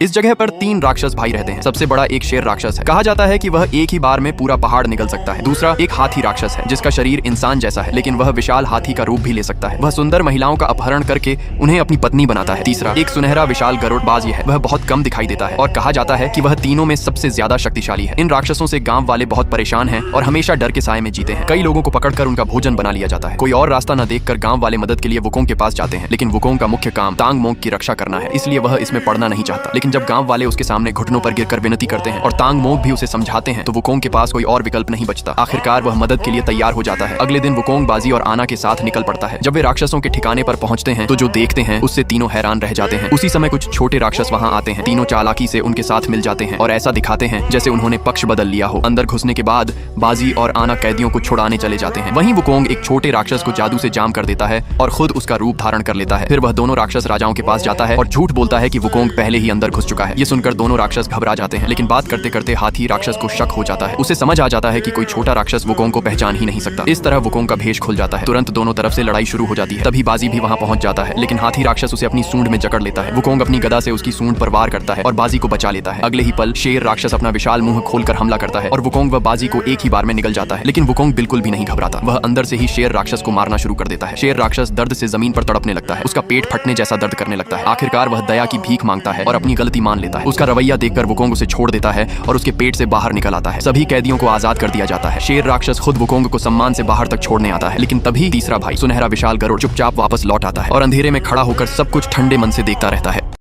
इस जगह पर 3 राक्षस भाई रहते हैं। सबसे बड़ा एक शेर राक्षस है। कहा जाता है कि वह एक ही बार में पूरा पहाड़ निगल सकता है। दूसरा एक हाथी राक्षस है जिसका शरीर इंसान जैसा है, लेकिन वह विशाल हाथी का रूप भी ले सकता है। वह सुंदर महिलाओं का अपहरण करके उन्हें अपनी पत्नी बनाता है। तीसरा एक सुनहरा विशाल गरुड़बाज है। वह बहुत कम दिखाई देता है और कहा जाता है कि वह तीनों में सबसे ज्यादा शक्तिशाली है। इन राक्षसों से गांव वाले बहुत परेशान हैं और हमेशा डर के साए में जीते हैं। कई लोगों को पकड़कर उनका भोजन बना लिया जाता है। कोई और रास्ता न देखकर गांव वाले मदद के लिए वुकोंग के पास जाते हैं, लेकिन वुकोंग का मुख्य काम तांग मोंग की रक्षा करना है, इसलिए वह इसमें पड़ना नहीं चाहता। लेकिन जब गांव वाले उसके सामने घुटनों पर गिरकर विनती करते हैं और तांग मोंग भी उसे समझाते हैं तो वुकोंग के पास कोई और विकल्प नहीं बचता। आखिरकार वह मदद के लिए तैयार हो जाता है। अगले दिन वुकोंग बाजी और आना के साथ निकल पड़ता है। जब वे राक्षसों के ठिकाने पर पहुंचते हैं तो जो देखते हैं उससे तीनों हैरान रह जाते हैं। उसी समय कुछ छोटे राक्षस वहां आते हैं। तीनों चालाकी से उनके साथ मिल जाते हैं और ऐसा दिखाते हैं जैसे उन्होंने पक्ष बदल लिया हो। अंदर घुसने के बाद बाजी और आना कैदियों को छुड़ाने चले जाते हैं। वहीं वुकोंग एक छोटे राक्षस को जादू से जाम कर देता है और खुद उसका रूप धारण कर लेता है। फिर वह दोनों राक्षस राजाओं के पास जाता है और झूठ बोलता है कि वुकोंग पहले ही अंदर घुस चुका है। ये सुनकर दोनों राक्षस घबरा जाते हैं, लेकिन बात करते करते हाथी राक्षस को शक हो जाता है। उसे समझ आ जाता है कि कोई छोटा राक्षस वुकोंग को पहचान ही नहीं सकता। इस तरह वुकोंग का भेष खुल जाता है। तुरंत दोनों तरफ से लड़ाई शुरू हो जाती है। तभी बाजी भी वहां पहुंच जाता है, लेकिन हाथी राक्षस उसे अपनी सूंड में जकड़ लेता है। वुकोंग अपनी गदा से उसकी सूंड पर वार करता है और बाजी को बचा लेता है। अगले ही पल शेर राक्षस अपना विशाल मुंह खोलकर हमला करता है और वुकोंग व बाजी को एक ही बार में निगल जाता है। लेकिन वुकोंग बिल्कुल भी नहीं घबराता। वह अंदर से ही शेर राक्षस को मारना शुरू कर देता है। शेर राक्षस दर्द से जमीन पर तड़पने लगता है। उसका पेट फटने जैसा दर्द करने लगता है। आखिरकार वह दया की भीख मांगता है और अपनी गलती मान लेता है। उसका रवैया देखकर वुकोंग उसे छोड़ देता है और उसके पेट से बाहर निकल आता है। सभी कैदियों को आजाद कर दिया जाता है। शेर राक्षस खुद वुकोंग को सम्मान से बाहर तक छोड़ने आता है, लेकिन तभी तीसरा भाई सुनहरा विशाल गरुड़ चुपचाप वापस लौट आता है और अंधेरे में खड़ा होकर सब कुछ ठंडे मन से देखता रहता है।